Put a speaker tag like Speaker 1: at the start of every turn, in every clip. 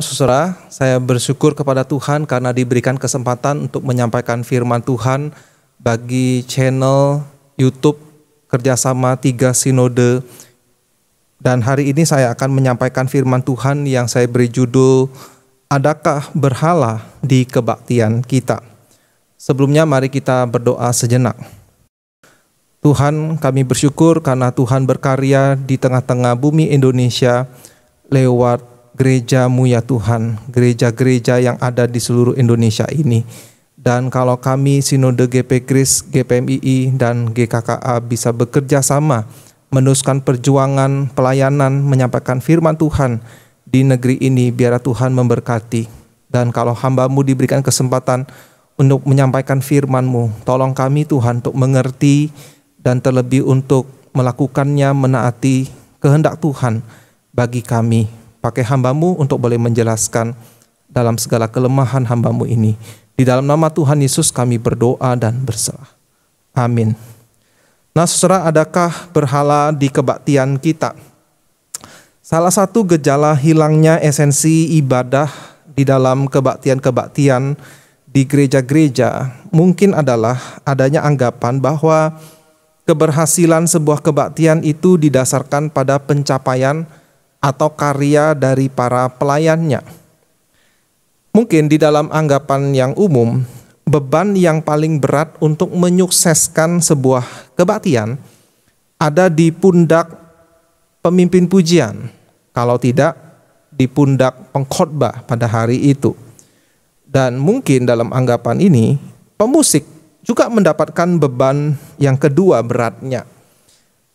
Speaker 1: Shalom saudara, saya bersyukur kepada Tuhan karena diberikan kesempatan untuk menyampaikan firman Tuhan bagi channel YouTube Kerjasama 3 Sinode. Dan hari ini saya akan menyampaikan firman Tuhan yang saya beri judul, Adakah Berhala di Kebaktian Kita? Sebelumnya mari kita berdoa sejenak. Tuhan, kami bersyukur karena Tuhan berkarya di tengah-tengah bumi Indonesia lewat gereja-Mu ya Tuhan, gereja-gereja yang ada di seluruh Indonesia ini. Dan kalau kami Sinode GP Kris, GPMII, dan GKKA bisa bekerja sama, meneruskan perjuangan pelayanan, menyampaikan firman Tuhan di negeri ini, biar Tuhan memberkati. Dan kalau hamba-Mu diberikan kesempatan untuk menyampaikan firman-Mu, tolong kami Tuhan untuk mengerti dan terlebih untuk melakukannya, menaati kehendak Tuhan bagi kami. Pakai hamba-Mu untuk boleh menjelaskan dalam segala kelemahan hamba-Mu ini. Di dalam nama Tuhan Yesus kami berdoa dan berserah. Amin. Nah saudara, adakah berhala di kebaktian kita? Salah satu gejala hilangnya esensi ibadah di dalam kebaktian-kebaktian di gereja-gereja mungkin adalah adanya anggapan bahwa keberhasilan sebuah kebaktian itu didasarkan pada pencapaian atau karya dari para pelayannya. Mungkin di dalam anggapan yang umum, beban yang paling berat untuk menyukseskan sebuah kebaktian ada di pundak pemimpin pujian, kalau tidak di pundak pengkhotbah pada hari itu. Dan mungkin dalam anggapan ini, pemusik juga mendapatkan beban yang kedua beratnya.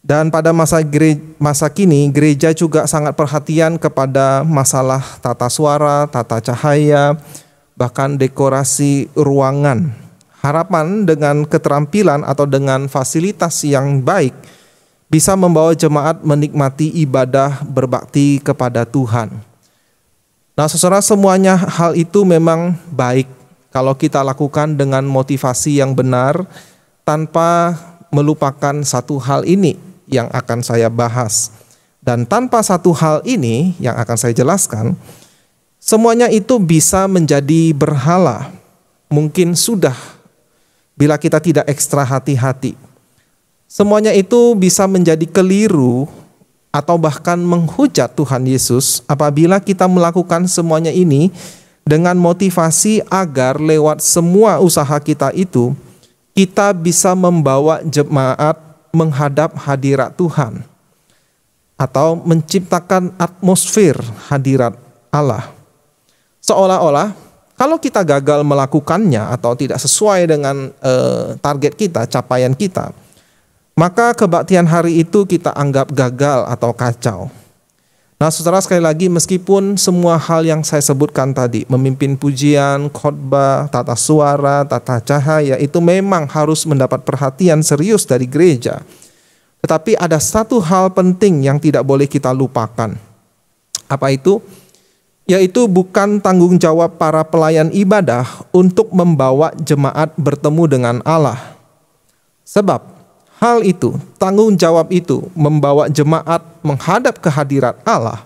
Speaker 1: Dan pada masa kini, gereja juga sangat perhatian kepada masalah tata suara, tata cahaya, bahkan dekorasi ruangan. Harapan dengan keterampilan atau dengan fasilitas yang baik bisa membawa jemaat menikmati ibadah berbakti kepada Tuhan. Nah saudara, semuanya hal itu memang baik kalau kita lakukan dengan motivasi yang benar tanpa melupakan satu hal ini yang akan saya bahas. Dan tanpa satu hal ini yang akan saya jelaskan, semuanya itu bisa menjadi berhala. Mungkin sudah bila kita tidak ekstra hati-hati. Semuanya itu bisa menjadi keliru atau bahkan menghujat Tuhan Yesus apabila kita melakukan semuanya ini dengan motivasi agar lewat semua usaha kita itu, kita bisa membawa jemaat menghadap hadirat Tuhan atau menciptakan atmosfer hadirat Allah. Seolah-olah kalau kita gagal melakukannya atau tidak sesuai dengan target kita, capaian kita, maka kebaktian hari itu kita anggap gagal atau kacau. Nah saudara, sekali lagi, meskipun semua hal yang saya sebutkan tadi, memimpin pujian, khotbah, tata suara, tata cahaya, itu memang harus mendapat perhatian serius dari gereja. Tetapi ada satu hal penting yang tidak boleh kita lupakan. Apa itu? Yaitu bukan tanggung jawab para pelayan ibadah untuk membawa jemaat bertemu dengan Allah. Sebab hal itu, tanggung jawab itu membawa jemaat menghadap kehadirat Allah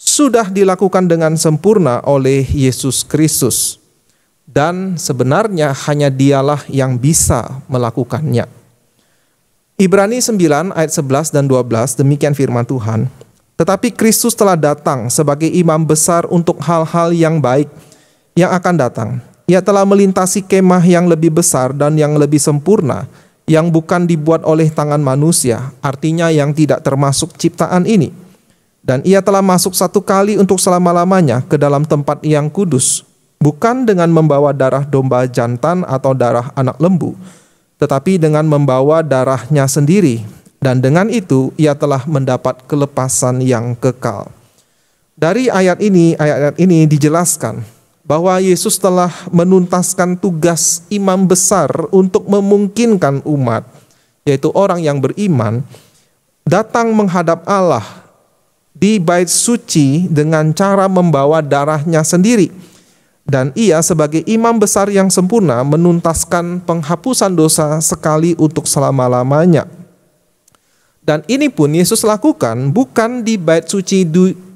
Speaker 1: sudah dilakukan dengan sempurna oleh Yesus Kristus. Dan sebenarnya hanya Dialah yang bisa melakukannya. Ibrani 9 ayat 11 dan 12 demikian firman Tuhan. Tetapi Kristus telah datang sebagai imam besar untuk hal-hal yang baik yang akan datang. Ia telah melintasi kemah yang lebih besar dan yang lebih sempurna, yang bukan dibuat oleh tangan manusia, artinya yang tidak termasuk ciptaan ini. Dan ia telah masuk satu kali untuk selama-lamanya ke dalam tempat yang kudus, bukan dengan membawa darah domba jantan atau darah anak lembu, tetapi dengan membawa darahnya sendiri. Dan dengan itu ia telah mendapat kelepasan yang kekal. Dari ayat ini dijelaskan bahwa Yesus telah menuntaskan tugas imam besar untuk memungkinkan umat, yaitu orang yang beriman, datang menghadap Allah di bait suci dengan cara membawa darahnya sendiri. Dan ia sebagai imam besar yang sempurna menuntaskan penghapusan dosa sekali untuk selama-lamanya. Dan ini pun Yesus lakukan bukan di bait suci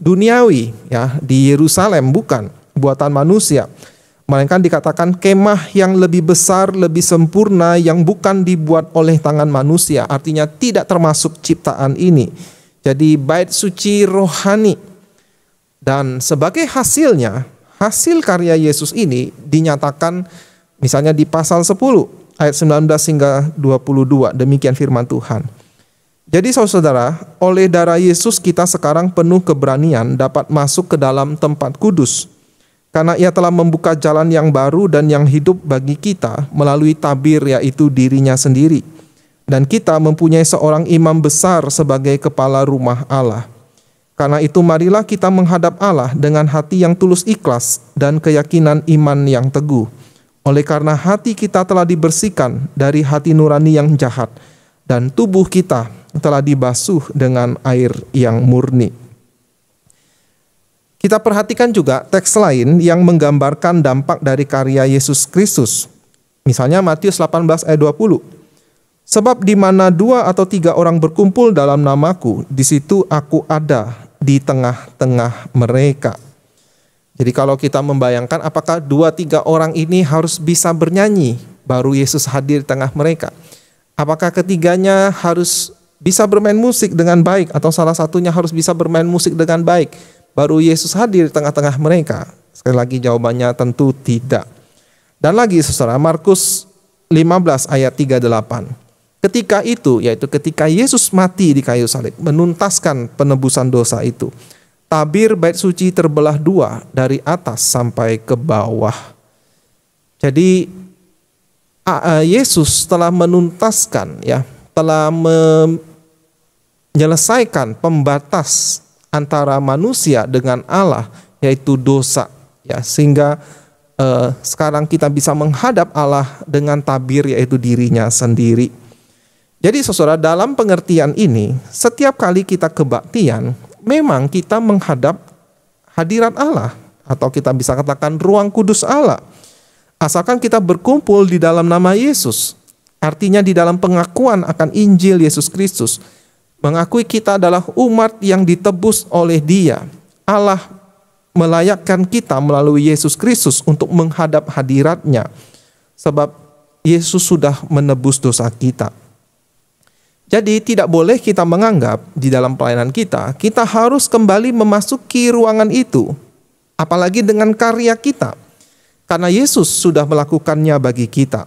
Speaker 1: duniawi, ya, di Yerusalem, bukan buatan manusia. Melainkan dikatakan kemah yang lebih besar, lebih sempurna, yang bukan dibuat oleh tangan manusia. Artinya tidak termasuk ciptaan ini. Jadi bait suci rohani. Dan sebagai hasilnya, hasil karya Yesus ini dinyatakan misalnya di pasal 10 ayat 19 hingga 22. Demikian firman Tuhan. Jadi saudara, oleh darah Yesus kita sekarang penuh keberanian dapat masuk ke dalam tempat kudus. Karena ia telah membuka jalan yang baru dan yang hidup bagi kita melalui tabir, yaitu dirinya sendiri. Dan kita mempunyai seorang imam besar sebagai kepala rumah Allah. Karena itu marilah kita menghadap Allah dengan hati yang tulus ikhlas dan keyakinan iman yang teguh. Oleh karena hati kita telah dibersihkan dari hati nurani yang jahat, dan tubuh kita telah dibasuh dengan air yang murni. Kita perhatikan juga teks lain yang menggambarkan dampak dari karya Yesus Kristus. Misalnya Matius 18 ayat 20. Sebab di mana 2 atau 3 orang berkumpul dalam namaku, di situ aku ada di tengah-tengah mereka. Jadi kalau kita membayangkan apakah 2-3 orang ini harus bisa bernyanyi baru Yesus hadir di tengah mereka? Apakah ketiganya harus bisa bermain musik dengan baik, atau salah satunya harus bisa bermain musik dengan baik baru Yesus hadir di tengah-tengah mereka? Sekali lagi jawabannya tentu tidak. Dan lagi saudara, Markus 15 ayat 38. Ketika itu, yaitu ketika Yesus mati di kayu salib, menuntaskan penebusan dosa itu, tabir bait suci terbelah 2 dari atas sampai ke bawah. Jadi Yesus telah menuntaskan, ya, telah menyelesaikan pembatas antara manusia dengan Allah, yaitu dosa, ya, sehingga sekarang kita bisa menghadap Allah dengan tabir, yaitu dirinya sendiri. Jadi saudara, dalam pengertian ini, setiap kali kita kebaktian, memang kita menghadap hadirat Allah, atau kita bisa katakan ruang kudus Allah. Asalkan kita berkumpul di dalam nama Yesus, artinya di dalam pengakuan akan Injil Yesus Kristus, mengakui kita adalah umat yang ditebus oleh Dia. Allah melayakkan kita melalui Yesus Kristus untuk menghadap hadirat-Nya, sebab Yesus sudah menebus dosa kita. Jadi tidak boleh kita menganggap di dalam pelayanan kita harus kembali memasuki ruangan itu, apalagi dengan karya kita. Karena Yesus sudah melakukannya bagi kita.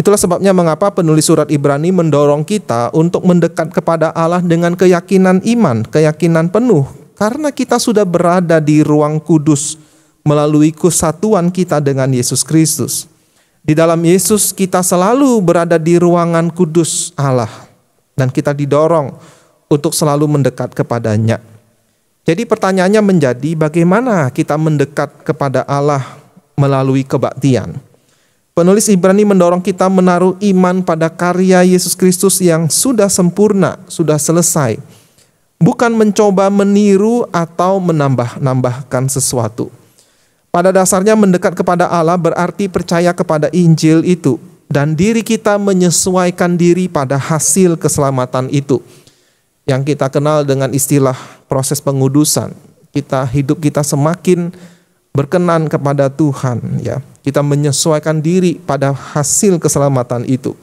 Speaker 1: Itulah sebabnya mengapa penulis surat Ibrani mendorong kita untuk mendekat kepada Allah dengan keyakinan iman, keyakinan penuh. Karena kita sudah berada di ruang kudus melalui kesatuan kita dengan Yesus Kristus. Di dalam Yesus kita selalu berada di ruangan kudus Allah. Dan kita didorong untuk selalu mendekat kepadanya. Jadi pertanyaannya menjadi bagaimana kita mendekat kepada Allah melalui kebaktian. Penulis Ibrani mendorong kita menaruh iman pada karya Yesus Kristus yang sudah sempurna, sudah selesai. Bukan mencoba meniru atau menambah-nambahkan sesuatu. Pada dasarnya mendekat kepada Allah berarti percaya kepada Injil itu. Dan diri kita menyesuaikan diri pada hasil keselamatan itu. Yang kita kenal dengan istilah proses pengudusan. Hidup kita semakin berkenan kepada Tuhan, ya. Kita menyesuaikan diri pada hasil keselamatan itu.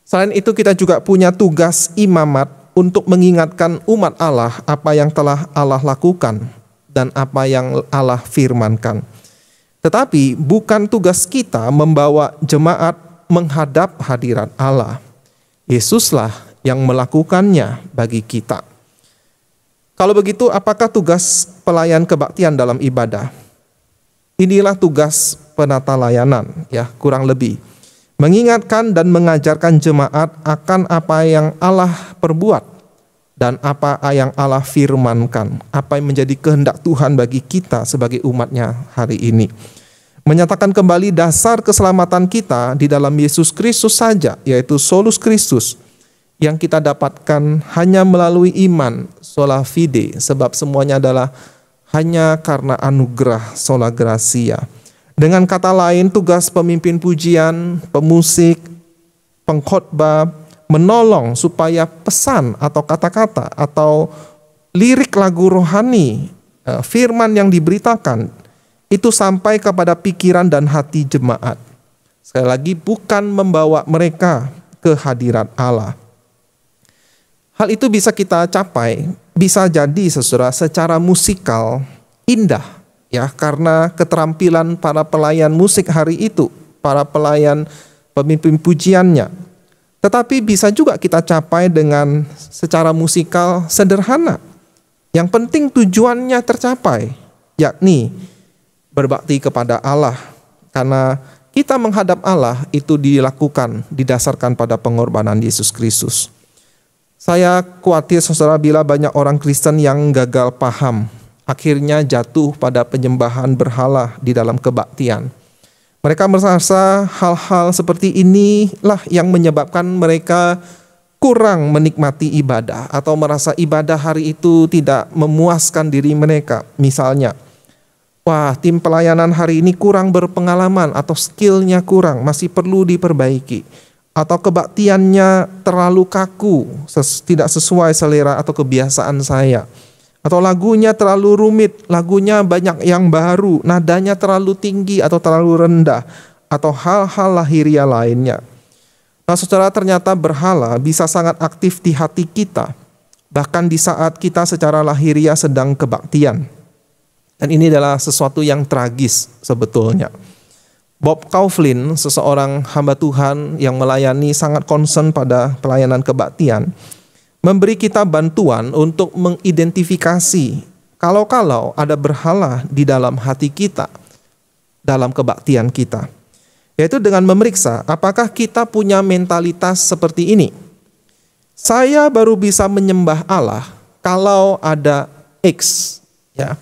Speaker 1: Selain itu kita juga punya tugas imamat untuk mengingatkan umat Allah apa yang telah Allah lakukan dan apa yang Allah firmankan. Tetapi bukan tugas kita membawa jemaat menghadap hadirat Allah. Yesuslah yang melakukannya bagi kita. Kalau begitu, apakah tugas pelayan kebaktian dalam ibadah? Inilah tugas penata layanan, ya, kurang lebih. Mengingatkan dan mengajarkan jemaat akan apa yang Allah perbuat dan apa yang Allah firmankan, apa yang menjadi kehendak Tuhan bagi kita sebagai umatnya hari ini. Menyatakan kembali dasar keselamatan kita di dalam Yesus Kristus saja, yaitu solus Kristus, yang kita dapatkan hanya melalui iman, sola fide, sebab semuanya adalah hanya karena anugerah, sola gratia. Dengan kata lain, tugas pemimpin pujian, pemusik, pengkhotbah, menolong supaya pesan atau kata-kata atau lirik lagu rohani, firman yang diberitakan itu sampai kepada pikiran dan hati jemaat. Sekali lagi, bukan membawa mereka ke hadirat Allah. Hal itu bisa kita capai, bisa jadi saudara, secara musikal indah, ya, karena keterampilan para pelayan musik hari itu, para pelayan pemimpin pujiannya. Tetapi bisa juga kita capai dengan secara musikal sederhana. Yang penting tujuannya tercapai, yakni berbakti kepada Allah. Karena kita menghadap Allah itu dilakukan, didasarkan pada pengorbanan Yesus Kristus. Saya khawatir saudara bila banyak orang Kristen yang gagal paham, akhirnya jatuh pada penyembahan berhala di dalam kebaktian. Mereka merasa hal-hal seperti inilah yang menyebabkan mereka kurang menikmati ibadah atau merasa ibadah hari itu tidak memuaskan diri mereka. Misalnya, wah, tim pelayanan hari ini kurang berpengalaman atau skillnya kurang, masih perlu diperbaiki. Atau kebaktiannya terlalu kaku, tidak sesuai selera atau kebiasaan saya. Atau lagunya terlalu rumit, lagunya banyak yang baru, nadanya terlalu tinggi atau terlalu rendah, atau hal-hal lahiriah lainnya. Nah saudara, ternyata berhala bisa sangat aktif di hati kita, bahkan di saat kita secara lahiriah sedang kebaktian. Dan ini adalah sesuatu yang tragis sebetulnya. Bob Kauflin, seseorang hamba Tuhan yang melayani sangat concern pada pelayanan kebaktian, memberi kita bantuan untuk mengidentifikasi kalau ada berhala di dalam hati kita, dalam kebaktian kita. Yaitu dengan memeriksa apakah kita punya mentalitas seperti ini. Saya baru bisa menyembah Allah kalau ada X. Ya.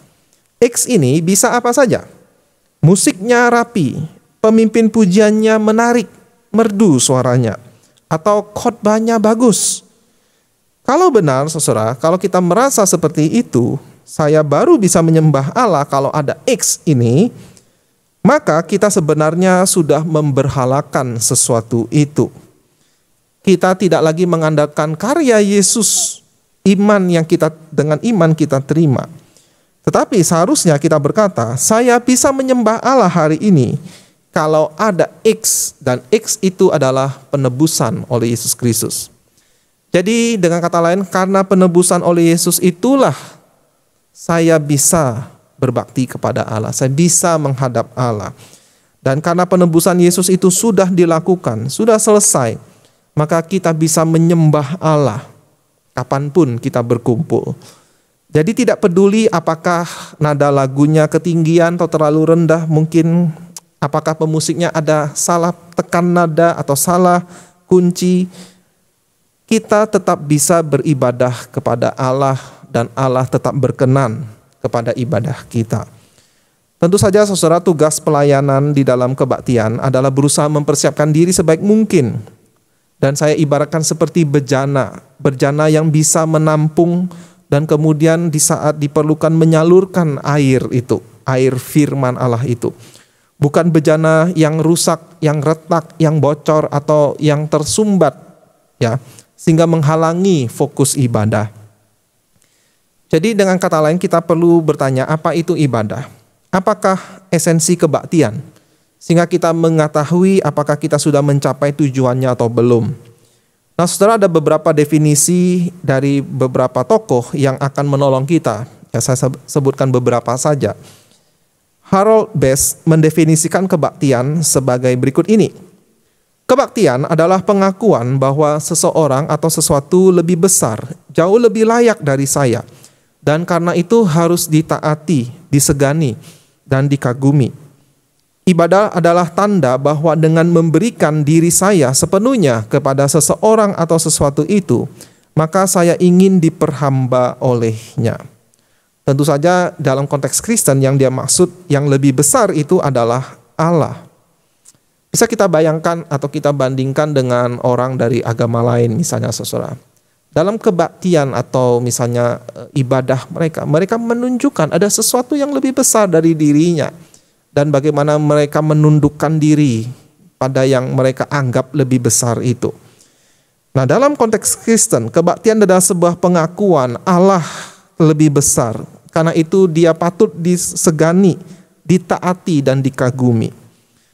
Speaker 1: X ini bisa apa saja. Musiknya rapi, pemimpin pujiannya menarik, merdu suaranya, atau khotbahnya bagus. Kalau benar, saudara, kalau kita merasa seperti itu, saya baru bisa menyembah Allah kalau ada X ini, maka kita sebenarnya sudah memberhalakan sesuatu itu. Kita tidak lagi mengandalkan karya Yesus, dengan iman kita terima. Tetapi seharusnya kita berkata, saya bisa menyembah Allah hari ini kalau ada X, dan X itu adalah penebusan oleh Yesus Kristus. Jadi dengan kata lain, karena penebusan oleh Yesus itulah saya bisa berbakti kepada Allah, saya bisa menghadap Allah. Dan karena penebusan Yesus itu sudah dilakukan, sudah selesai, maka kita bisa menyembah Allah kapanpun kita berkumpul. Jadi tidak peduli apakah nada lagunya ketinggian atau terlalu rendah, mungkin apakah pemusiknya ada salah tekan nada atau salah kunci, kita tetap bisa beribadah kepada Allah dan Allah tetap berkenan kepada ibadah kita. Tentu saja saudara, tugas pelayanan di dalam kebaktian adalah berusaha mempersiapkan diri sebaik mungkin. Dan saya ibaratkan seperti bejana yang bisa menampung dan kemudian di saat diperlukan menyalurkan air itu, air firman Allah itu. Bukan bejana yang rusak, yang retak, yang bocor atau yang tersumbat, ya, sehingga menghalangi fokus ibadah. Jadi dengan kata lain kita perlu bertanya, apa itu ibadah? Apakah esensi kebaktian? Sehingga kita mengetahui apakah kita sudah mencapai tujuannya atau belum. Nah saudara, ada beberapa definisi dari beberapa tokoh yang akan menolong kita. Ya, saya sebutkan beberapa saja. Harold Best mendefinisikan kebaktian sebagai berikut ini. Kebaktian adalah pengakuan bahwa seseorang atau sesuatu lebih besar, jauh lebih layak dari saya. Dan karena itu harus ditaati, disegani, dan dikagumi. Ibadah adalah tanda bahwa dengan memberikan diri saya sepenuhnya kepada seseorang atau sesuatu itu, maka saya ingin diperhamba olehnya. Tentu saja dalam konteks Kristen yang dia maksud yang lebih besar itu adalah Allah. Bisa kita bayangkan atau kita bandingkan dengan orang dari agama lain misalnya saudara. Dalam kebaktian atau misalnya ibadah mereka menunjukkan ada sesuatu yang lebih besar dari dirinya. Dan bagaimana mereka menundukkan diri pada yang mereka anggap lebih besar itu. Nah, dalam konteks Kristen, kebaktian adalah sebuah pengakuan Allah lebih besar. Karena itu dia patut disegani, ditaati, dan dikagumi.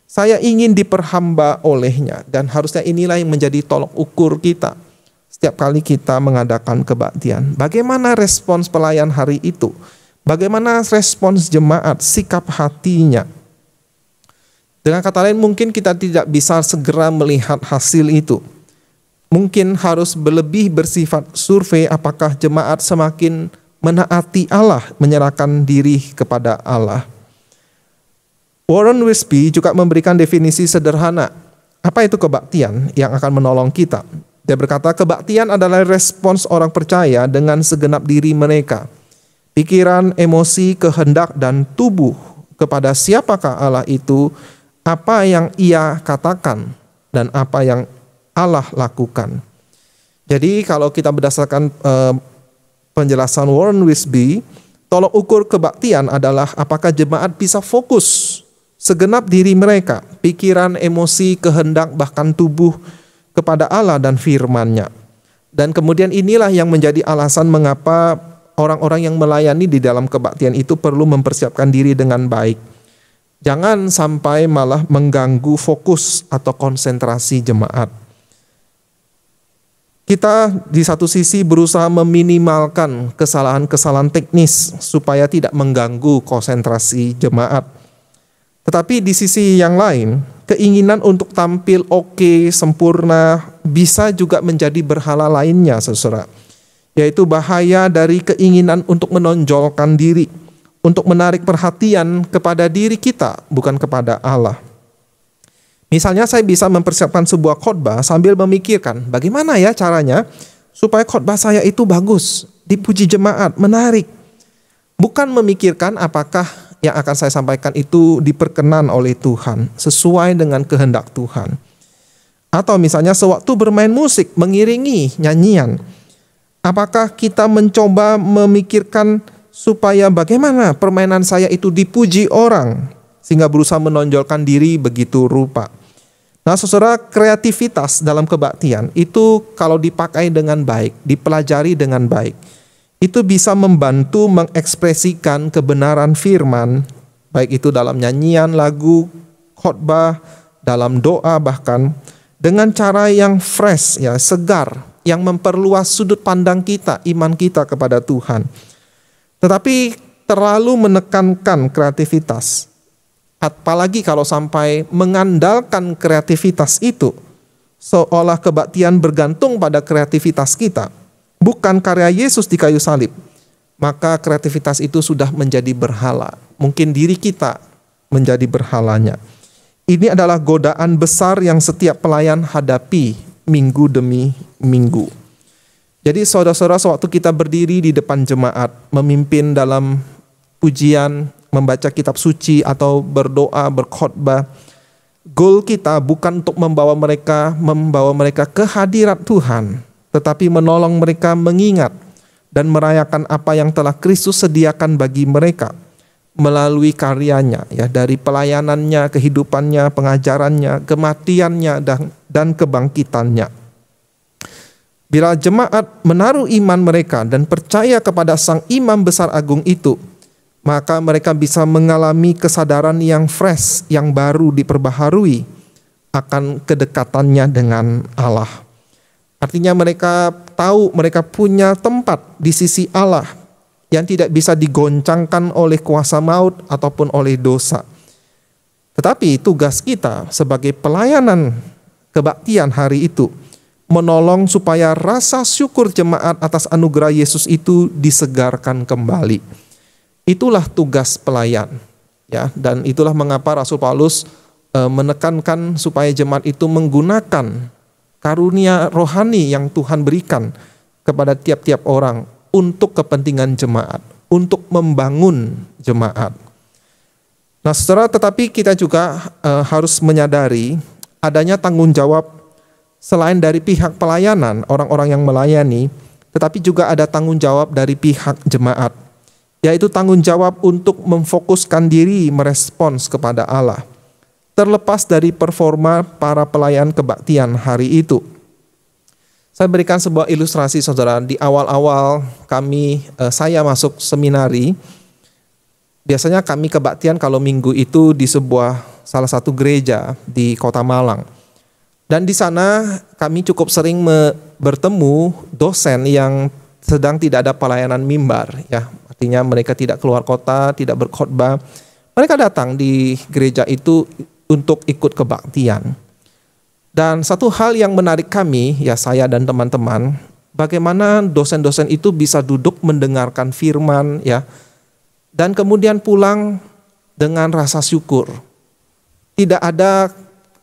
Speaker 1: Saya ingin diperhamba olehnya, dan harusnya inilah yang menjadi tolok ukur kita setiap kali kita mengadakan kebaktian. Bagaimana respons pelayan hari itu? Bagaimana respons jemaat, sikap hatinya? Dengan kata lain, mungkin kita tidak bisa segera melihat hasil itu. Mungkin harus lebih bersifat survei apakah jemaat semakin menaati Allah, menyerahkan diri kepada Allah. Warren Wiersbe juga memberikan definisi sederhana. Apa itu kebaktian yang akan menolong kita? Dia berkata, kebaktian adalah respons orang percaya dengan segenap diri mereka, pikiran, emosi, kehendak, dan tubuh kepada siapakah Allah itu, apa yang ia katakan, dan apa yang Allah lakukan. Jadi kalau kita berdasarkan penjelasan Warren Wiersbe, tolok ukur kebaktian adalah apakah jemaat bisa fokus segenap diri mereka, pikiran, emosi, kehendak, bahkan tubuh kepada Allah dan firman-Nya. Dan kemudian inilah yang menjadi alasan mengapa orang-orang yang melayani di dalam kebaktian itu perlu mempersiapkan diri dengan baik. Jangan sampai malah mengganggu fokus atau konsentrasi jemaat. Kita di satu sisi berusaha meminimalkan kesalahan-kesalahan teknis supaya tidak mengganggu konsentrasi jemaat. Tetapi di sisi yang lain, keinginan untuk tampil oke, sempurna, bisa juga menjadi berhala lainnya, saudara. Yaitu bahaya dari keinginan untuk menonjolkan diri, untuk menarik perhatian kepada diri kita, bukan kepada Allah. Misalnya saya bisa mempersiapkan sebuah khotbah sambil memikirkan, bagaimana ya caranya supaya khotbah saya itu bagus, dipuji jemaat, menarik. Bukan memikirkan apakah yang akan saya sampaikan itu diperkenan oleh Tuhan, sesuai dengan kehendak Tuhan. Atau misalnya sewaktu bermain musik, mengiringi nyanyian, apakah kita mencoba memikirkan supaya bagaimana permainan saya itu dipuji orang, sehingga berusaha menonjolkan diri begitu rupa. Nah, saudara, kreativitas dalam kebaktian itu kalau dipakai dengan baik, dipelajari dengan baik, itu bisa membantu mengekspresikan kebenaran firman, baik itu dalam nyanyian, lagu, khotbah, dalam doa bahkan, dengan cara yang fresh, ya, segar, yang memperluas sudut pandang kita, iman kita kepada Tuhan. Tetapi terlalu menekankan kreativitas, apalagi kalau sampai mengandalkan kreativitas itu, seolah kebaktian bergantung pada kreativitas kita, bukan karya Yesus di kayu salib, maka kreativitas itu sudah menjadi berhala. Mungkin diri kita menjadi berhalanya. Ini adalah godaan besar yang setiap pelayan hadapi minggu demi minggu. Jadi saudara-saudara, sewaktu kita berdiri di depan jemaat, memimpin dalam pujian, membaca kitab suci atau berdoa, berkhotbah, goal kita bukan untuk membawa mereka ke hadirat Tuhan, tetapi menolong mereka mengingat dan merayakan apa yang telah Kristus sediakan bagi mereka melalui karyanya, ya, dari pelayanannya, kehidupannya, pengajarannya, kematiannya, dan kebangkitannya. Bila jemaat menaruh iman mereka dan percaya kepada Sang Imam Besar Agung itu, maka mereka bisa mengalami kesadaran yang fresh, yang baru diperbaharui akan kedekatannya dengan Allah. Artinya mereka tahu mereka punya tempat di sisi Allah yang tidak bisa digoncangkan oleh kuasa maut ataupun oleh dosa. Tetapi tugas kita sebagai pelayanan kebaktian hari itu menolong supaya rasa syukur jemaat atas anugerah Yesus itu disegarkan kembali. Itulah tugas pelayan, ya, dan itulah mengapa Rasul Paulus menekankan supaya jemaat itu menggunakan karunia rohani yang Tuhan berikan kepada tiap-tiap orang untuk kepentingan jemaat, untuk membangun jemaat. Nah, saudara, tetapi kita juga harus menyadari adanya tanggung jawab selain dari pihak pelayanan, orang-orang yang melayani, tetapi juga ada tanggung jawab dari pihak jemaat, yaitu tanggung jawab untuk memfokuskan diri merespons kepada Allah, terlepas dari performa para pelayan kebaktian hari itu. Saya berikan sebuah ilustrasi saudara. Di awal-awal saya masuk seminari, biasanya kami kebaktian kalau minggu itu di salah satu gereja di Kota Malang. Dan di sana kami cukup sering bertemu dosen yang sedang tidak ada pelayanan mimbar, ya. Artinya mereka tidak keluar kota, tidak berkhotbah. Mereka datang di gereja itu untuk ikut kebaktian. Dan satu hal yang menarik kami, ya saya dan teman-teman, bagaimana dosen-dosen itu bisa duduk mendengarkan firman, ya, dan kemudian pulang dengan rasa syukur. Tidak ada,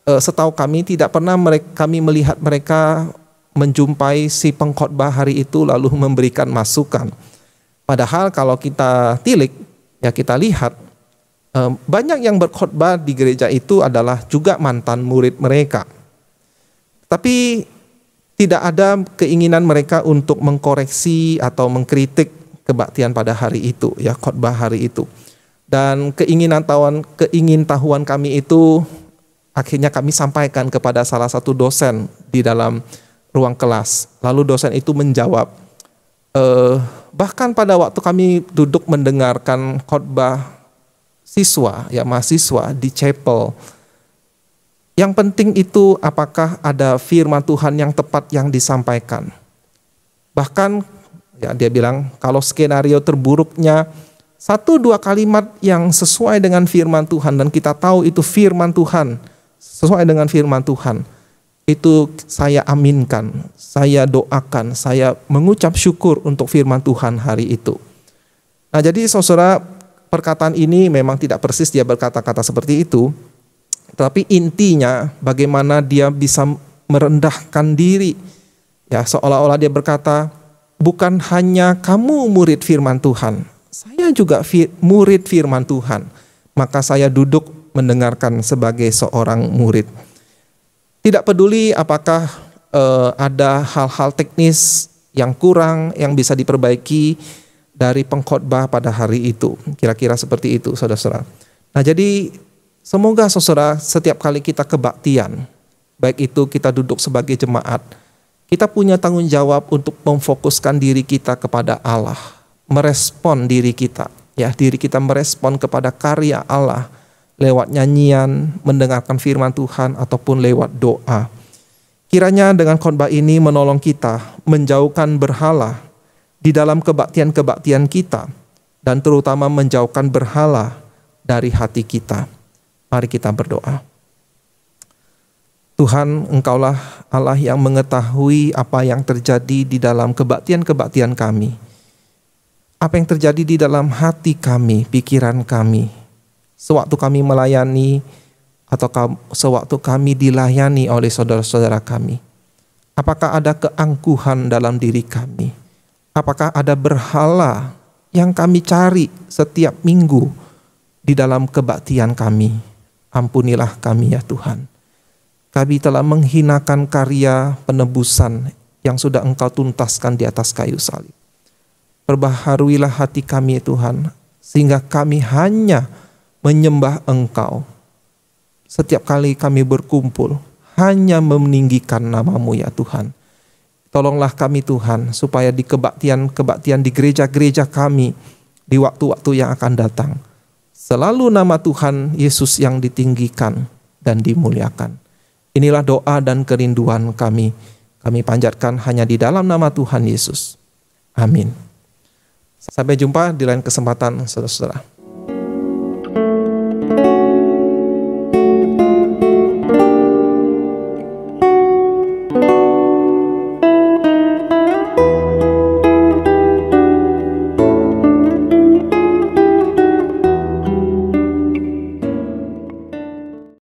Speaker 1: setahu kami, tidak pernah kami melihat mereka menjumpai si pengkhotbah hari itu lalu memberikan masukan. Padahal kalau kita tilik, ya kita lihat, banyak yang berkhotbah di gereja itu adalah juga mantan murid mereka. Tapi tidak ada keinginan mereka untuk mengkoreksi atau mengkritik kebaktian pada hari itu, ya, khotbah hari itu. Dan keingintahuan kami itu akhirnya kami sampaikan kepada salah satu dosen di dalam ruang kelas. Lalu dosen itu menjawab, bahkan pada waktu kami duduk mendengarkan khotbah siswa, ya mahasiswa di chapel, yang penting itu apakah ada firman Tuhan yang tepat yang disampaikan. Bahkan ya dia bilang kalau skenario terburuknya 1-2 kalimat yang sesuai dengan firman Tuhan dan kita tahu itu firman Tuhan, sesuai dengan firman Tuhan, itu saya aminkan, saya doakan, saya mengucap syukur untuk firman Tuhan hari itu. Nah jadi saudara, perkataan ini memang tidak persis dia berkata-kata seperti itu, tapi intinya bagaimana dia bisa merendahkan diri. Ya, seolah-olah dia berkata, bukan hanya kamu murid firman Tuhan, saya juga murid firman Tuhan. Maka saya duduk mendengarkan sebagai seorang murid. Tidak peduli apakah ada hal-hal teknis yang kurang yang bisa diperbaiki dari pengkhotbah pada hari itu. Kira-kira seperti itu, saudara-saudara. Nah, jadi semoga saudara setiap kali kita kebaktian, baik itu kita duduk sebagai jemaat, kita punya tanggung jawab untuk memfokuskan diri kita kepada Allah, merespon diri kita, ya diri kita merespon kepada karya Allah lewat nyanyian, mendengarkan firman Tuhan ataupun lewat doa. Kiranya dengan khotbah ini menolong kita menjauhkan berhala di dalam kebaktian-kebaktian kita dan terutama menjauhkan berhala dari hati kita. Mari kita berdoa. Tuhan, Engkaulah Allah yang mengetahui apa yang terjadi di dalam kebaktian-kebaktian kami. Apa yang terjadi di dalam hati kami, pikiran kami. Sewaktu kami melayani atau sewaktu kami dilayani oleh saudara-saudara kami. Apakah ada keangkuhan dalam diri kami? Apakah ada berhala yang kami cari setiap minggu di dalam kebaktian kami? Ampunilah kami ya Tuhan. Kami telah menghinakan karya penebusan yang sudah Engkau tuntaskan di atas kayu salib. Perbaharuilah hati kami ya Tuhan, sehingga kami hanya menyembah Engkau. Setiap kali kami berkumpul, hanya meninggikan nama-Mu ya Tuhan. Tolonglah kami Tuhan, supaya di kebaktian di gereja-gereja kami, di waktu-waktu yang akan datang, selalu nama Tuhan Yesus yang ditinggikan dan dimuliakan. Inilah doa dan kerinduan kami. Kami panjatkan hanya di dalam nama Tuhan Yesus. Amin. Sampai jumpa di lain kesempatan, saudara-saudara.